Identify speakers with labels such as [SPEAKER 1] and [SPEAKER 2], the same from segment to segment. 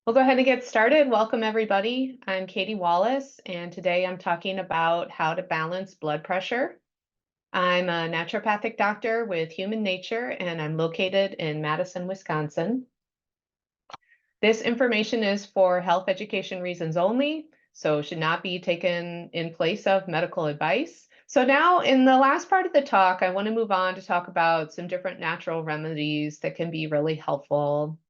[SPEAKER 1] We'll go ahead and get started. Welcome, everybody. I'm Katy Wallace, and today I'm talking about how to balance blood pressure. I'm a naturopathic doctor with Human Nature, and I'm located in Madison, Wisconsin. This information is for health education reasons only, so should not be taken in place of medical advice. So now in the last part of the talk, I want to move on to talk about some different natural remedies that can be really helpful.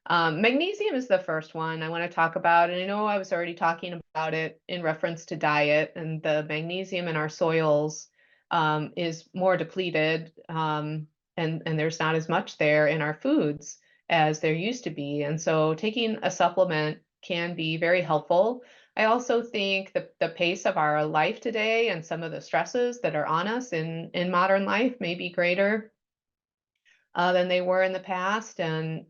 [SPEAKER 1] Magnesium is the first one I want to talk about, and I know I was already talking about it in reference to diet, and the magnesium in our soils is more depleted, and there's not as much there in our foods as there used to be, and so taking a supplement can be very helpful. I also think that the pace of our life today and some of the stresses that are on us in modern life may be greater than they were in the past, and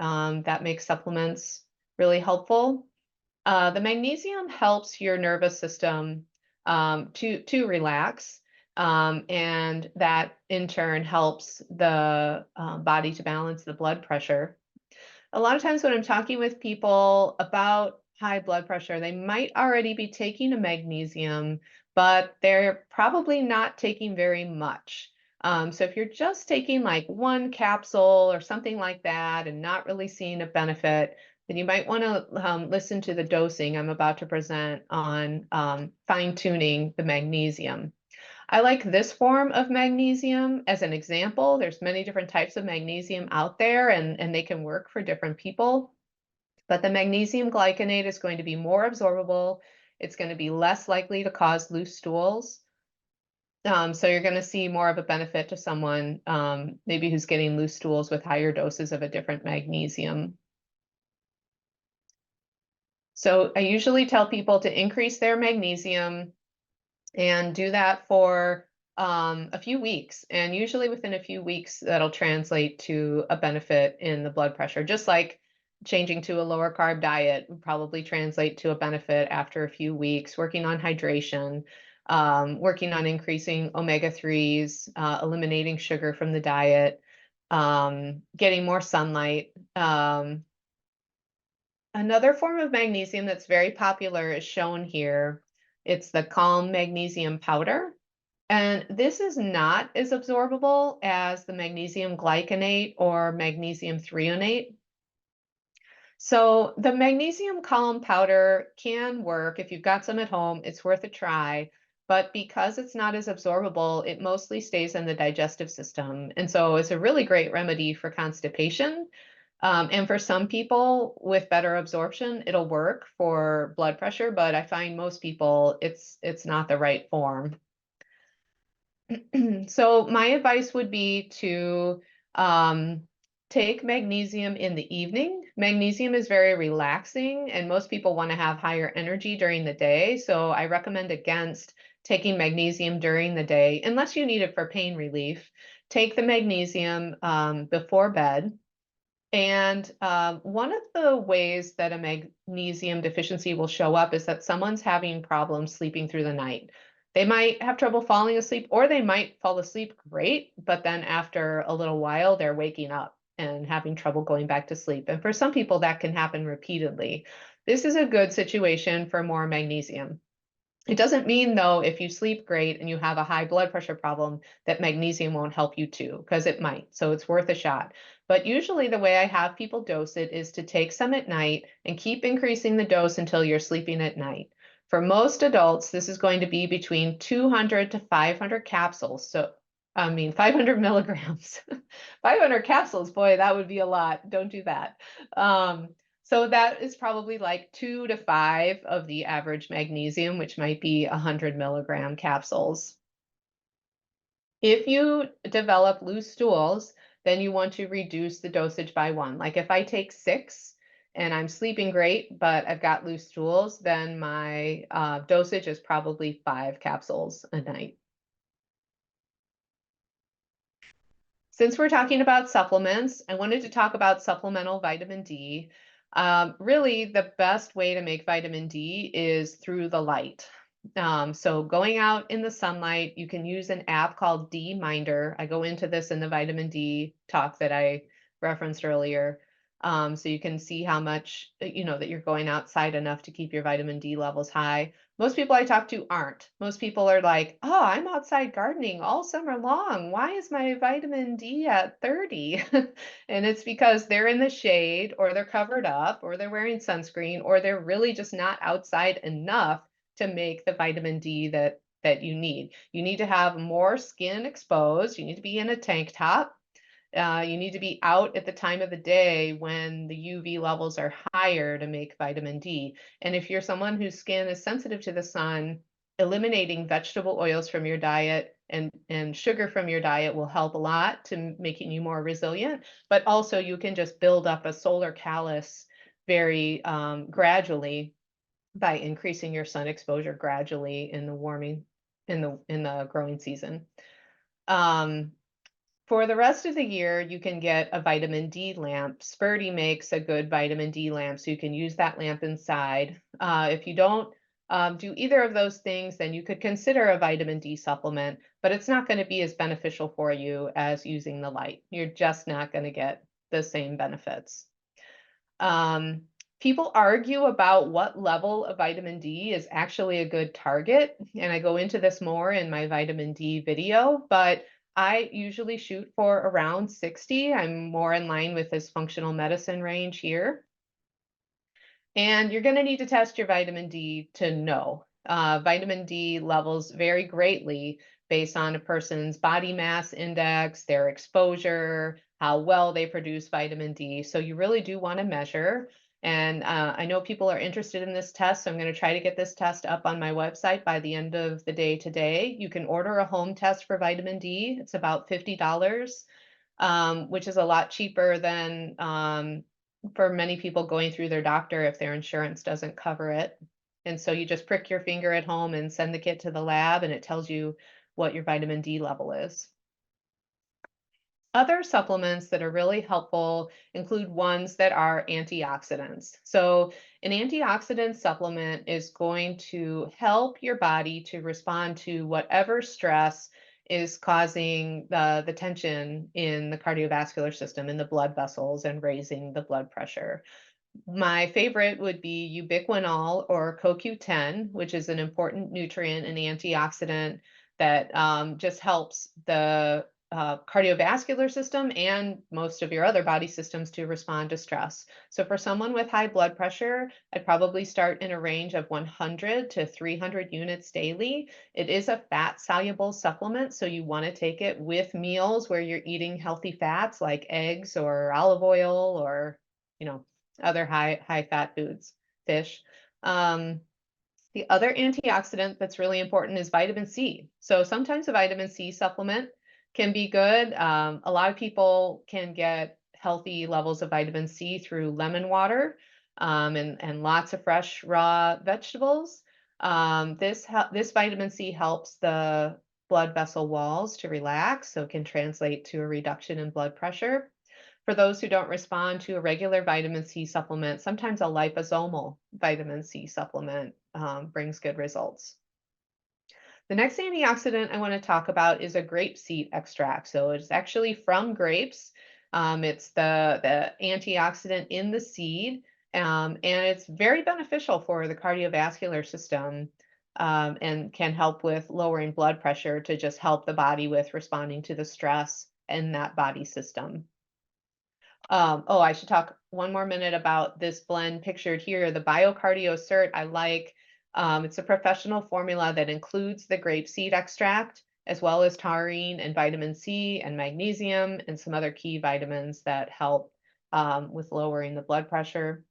[SPEAKER 1] that makes supplements really helpful. The magnesium helps your nervous system to relax, and that in turn helps the body to balance the blood pressure. A lot of times when I'm talking with people about high blood pressure, they might already be taking a magnesium, but they're probably not taking very much. So if you're just taking like one capsule or something like that and not really seeing a benefit, then you might want to listen to the dosing I'm about to present on fine-tuning the magnesium. I like this form of magnesium as an example. There's many different types of magnesium out there, and they can work for different people. But the magnesium glycinate is going to be more absorbable. It's going to be less likely to cause loose stools. So you're going to see more of a benefit to someone maybe who's getting loose stools with higher doses of a different magnesium. So I usually tell people to increase their magnesium and do that for a few weeks. And usually within a few weeks, that'll translate to a benefit in the blood pressure, just like changing to a lower carb diet would probably translate to a benefit after a few weeks, working on hydration, working on increasing omega-3s, eliminating sugar from the diet, getting more sunlight. Another form of magnesium that's very popular is shown here. It's the calm magnesium powder. And this is not as absorbable as the magnesium glycinate or magnesium threonate. So the magnesium calm powder can work. If you've got some at home, it's worth a try. But because it's not as absorbable, it mostly stays in the digestive system. And so it's a really great remedy for constipation. And for some people with better absorption, it'll work for blood pressure, but I find most people it's not the right form. So my advice would be to take magnesium in the evening. Magnesium is very relaxing, and most people want to have higher energy during the day. So I recommend against taking magnesium during the day, unless you need it for pain relief. Take the magnesium before bed. And one of the ways that a magnesium deficiency will show up is that someone's having problems sleeping through the night. They might have trouble falling asleep, or they might fall asleep great, but then after a little while, they're waking up and having trouble going back to sleep. And for some people, that can happen repeatedly. This is a good situation for more magnesium. It doesn't mean, though, if you sleep great and you have a high blood pressure problem, that magnesium won't help you too, because it might. So it's worth a shot. But usually the way I have people dose it is to take some at night and keep increasing the dose until you're sleeping at night. For most adults, this is going to be between 200 to 500 capsules. So, I mean, 500 milligrams. 500 capsules, boy, that would be a lot. Don't do that. So that is probably like 2 to 5 of the average magnesium, which might be 100 milligram capsules. If you develop loose stools, then you want to reduce the dosage by 1. Like if I take 6 and I'm sleeping great, but I've got loose stools, then my dosage is probably 5 capsules a night. Since we're talking about supplements, I wanted to talk about supplemental vitamin D. Really, the best way to make vitamin D is through the light. So going out in the sunlight, you can use an app called D Minder. I go into this in the vitamin D talk that I referenced earlier. So you can see how much, that you're going outside enough to keep your vitamin D levels high. Most people I talk to aren't. Most people are like, oh, I'm outside gardening all summer long. Why is my vitamin D at 30? And it's because they're in the shade, or they're covered up, or they're wearing sunscreen, or they're really just not outside enough to make the vitamin D that you need. You need to have more skin exposed. You need to be in a tank top. You need to be out at the time of the day when the UV levels are higher to make vitamin D. And if you're someone whose skin is sensitive to the sun, eliminating vegetable oils from your diet and sugar from your diet will help a lot to making you more resilient. But also, you can just build up a solar callus very gradually by increasing your sun exposure gradually in the warming in the growing season. Um, for the rest of the year, you can get a vitamin D lamp. Spurdy makes a good vitamin D lamp, so you can use that lamp inside. If you don't do either of those things, then you could consider a vitamin D supplement, but it's not going to be as beneficial for you as using the light. You're just not going to get the same benefits. Um, People argue about what level of vitamin D is actually a good target, and I go into this more in my vitamin D video, but I usually shoot for around 60. I'm more in line with this functional medicine range here. And you're going to need to test your vitamin D to know. Vitamin D levels vary greatly based on a person's body mass index, their exposure, how well they produce vitamin D. So you really do want to measure. And I know people are interested in this test, so I'm going to try to get this test up on my website by the end of the day today. You can order a home test for vitamin D. It's about $50, which is a lot cheaper than for many people going through their doctor if their insurance doesn't cover it. And so you just prick your finger at home and send the kit to the lab, and it tells you what your vitamin D level is. Other supplements that are really helpful include ones that are antioxidants. So, an antioxidant supplement is going to help your body to respond to whatever stress is causing the tension in the cardiovascular system, in the blood vessels, and raising the blood pressure. My favorite would be ubiquinol or CoQ10, which is an important nutrient and antioxidant that just helps the cardiovascular system and most of your other body systems to respond to stress. So for someone with high blood pressure, I'd probably start in a range of 100 to 300 units daily. It is a fat soluble supplement, so you want to take it with meals where you're eating healthy fats like eggs or olive oil, or you know other high fat foods, fish. Um, the other antioxidant that's really important is vitamin C. So sometimes a vitamin C supplement can be good. A lot of people can get healthy levels of vitamin C through lemon water, and lots of fresh raw vegetables. This vitamin C helps the blood vessel walls to relax, so it can translate to a reduction in blood pressure. For those who don't respond to a regular vitamin C supplement, sometimes a liposomal vitamin C supplement brings good results. The next antioxidant I want to talk about is a grapeseed extract. So it's actually from grapes. It's the antioxidant in the seed, and it's very beneficial for the cardiovascular system, and can help with lowering blood pressure to just help the body with responding to the stress in that body system. Oh, I should talk one more minute about this blend pictured here, the BioCardio Cert. I like, it's a professional formula that includes the grapeseed extract, as well as taurine and vitamin C and magnesium and some other key vitamins that help with lowering the blood pressure.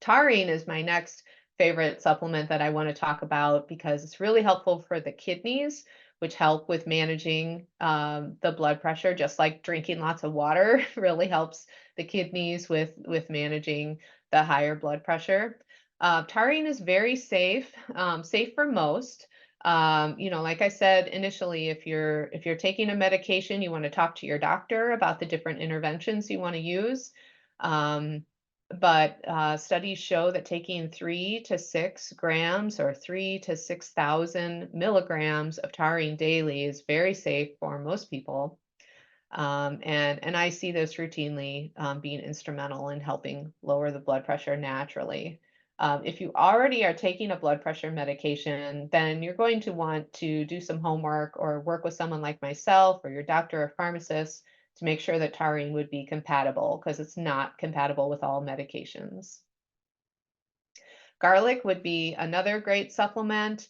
[SPEAKER 1] Taurine is my next favorite supplement that I want to talk about because it's really helpful for the kidneys, which help with managing the blood pressure, just like drinking lots of water really helps the kidneys with managing the higher blood pressure. Taurine is very safe, safe for most. Like I said initially, if you're taking a medication, you want to talk to your doctor about the different interventions you want to use. But studies show that taking 3 to 6 grams or 3 to 6,000 milligrams of taurine daily is very safe for most people. And I see this routinely being instrumental in helping lower the blood pressure naturally. If you already are taking a blood pressure medication, then you're going to want to do some homework or work with someone like myself or your doctor or pharmacist to make sure that taurine would be compatible because it's not compatible with all medications. Garlic would be another great supplement.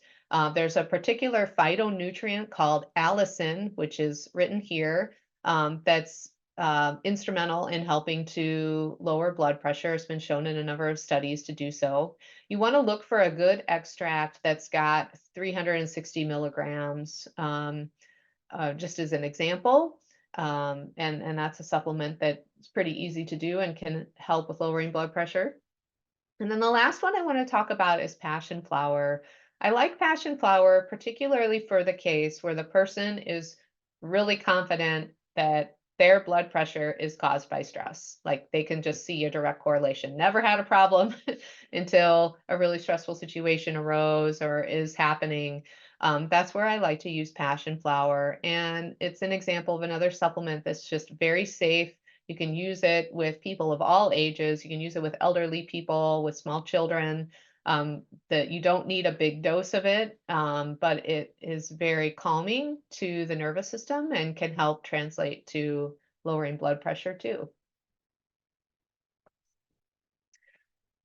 [SPEAKER 1] There's a particular phytonutrient called allicin, which is written here, that's instrumental in helping to lower blood pressure. It's been shown in a number of studies to do so. You want to look for a good extract that's got 360 milligrams, just as an example. And that's a supplement that's pretty easy to do and can help with lowering blood pressure. And then the last one I want to talk about is passion flower. I like passion flower, particularly for the case where the person is really confident that their blood pressure is caused by stress. Like they can just see a direct correlation. Never had a problem until a really stressful situation arose or is happening. That's where I like to use passion flower. And it's an example of another supplement that's just very safe. You can use it with people of all ages. You can use it with elderly people, with small children. That you don't need a big dose of it, but it is very calming to the nervous system and can help translate to lowering blood pressure too.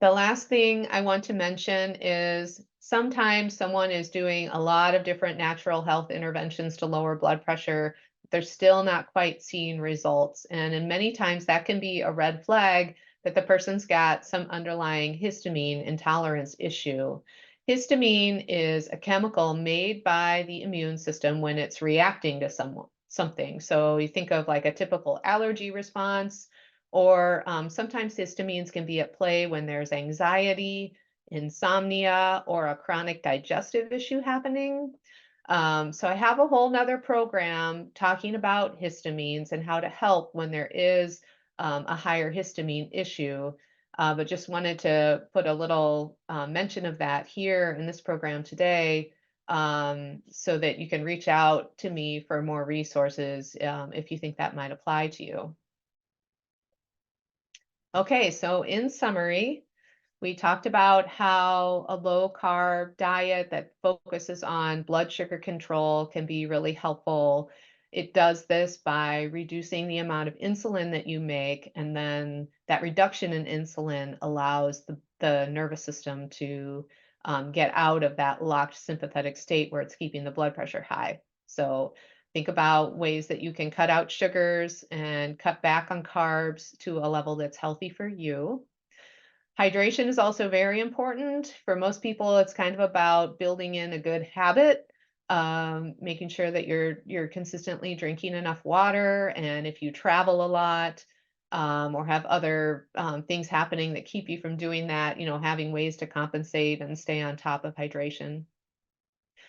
[SPEAKER 1] The last thing I want to mention is sometimes someone is doing a lot of different natural health interventions to lower blood pressure. They're still not quite seeing results. And in many times that can be a red flag that the person's got some underlying histamine intolerance issue. Histamine is a chemical made by the immune system when it's reacting to something. So you think of like a typical allergy response, or sometimes histamines can be at play when there's anxiety, insomnia, or a chronic digestive issue happening. So I have a whole nother program talking about histamines and how to help when there is a higher histamine issue. But just wanted to put a little mention of that here in this program today, so that you can reach out to me for more resources if you think that might apply to you. Okay, so in summary, we talked about how a low carb diet that focuses on blood sugar control can be really helpful. It does this by reducing the amount of insulin that you make, and then that reduction in insulin allows the nervous system to get out of that locked sympathetic state where it's keeping the blood pressure high. So think about ways that you can cut out sugars and cut back on carbs to a level that's healthy for you. Hydration is also very important. For most people, it's kind of about building in a good habit, making sure that you're consistently drinking enough water. And if you travel a lot, or have other things happening that keep you from doing that, having ways to compensate and stay on top of hydration.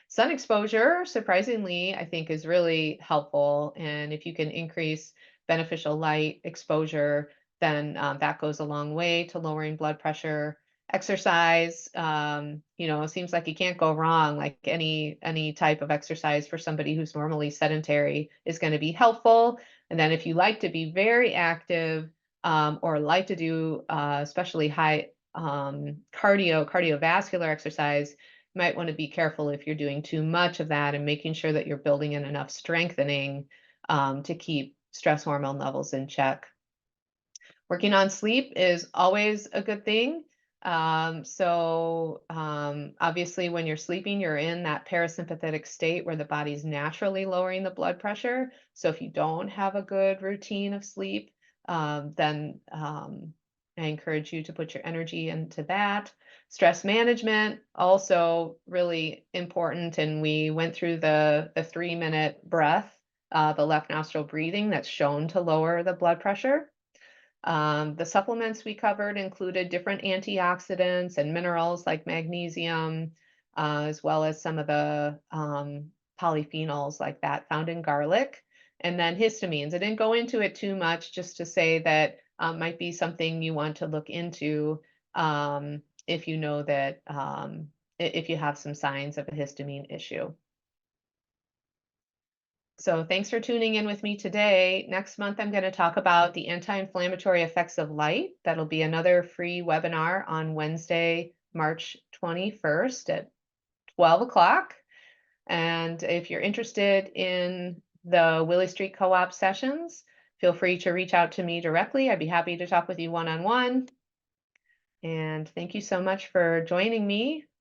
[SPEAKER 1] Sun exposure, surprisingly, I think is really helpful. And if you can increase beneficial light exposure, then that goes a long way to lowering blood pressure. Exercise, it seems like you can't go wrong. Like any type of exercise for somebody who's normally sedentary is going to be helpful. And then if you like to be very active, or like to do especially high cardiovascular exercise, might want to be careful if you're doing too much of that and making sure that you're building in enough strengthening to keep stress hormone levels in check. Working on sleep is always a good thing. Obviously, when you're sleeping, you're in that parasympathetic state where the body's naturally lowering the blood pressure. So if you don't have a good routine of sleep, then I encourage you to put your energy into that. Stress management, also really important. And we went through the 3-minute breath, the left nostril breathing that's shown to lower the blood pressure. The supplements we covered included different antioxidants and minerals like magnesium, as well as some of the polyphenols like that found in garlic, and then histamines. I didn't go into it too much, just to say that might be something you want to look into if you know that if you have some signs of a histamine issue. So thanks for tuning in with me today. Next month, I'm going to talk about the anti-inflammatory effects of light. That'll be another free webinar on Wednesday, March 21st at 12 o'clock. And if you're interested in the Willie Street Co-op sessions, feel free to reach out to me directly. I'd be happy to talk with you one-on-one. And thank you so much for joining me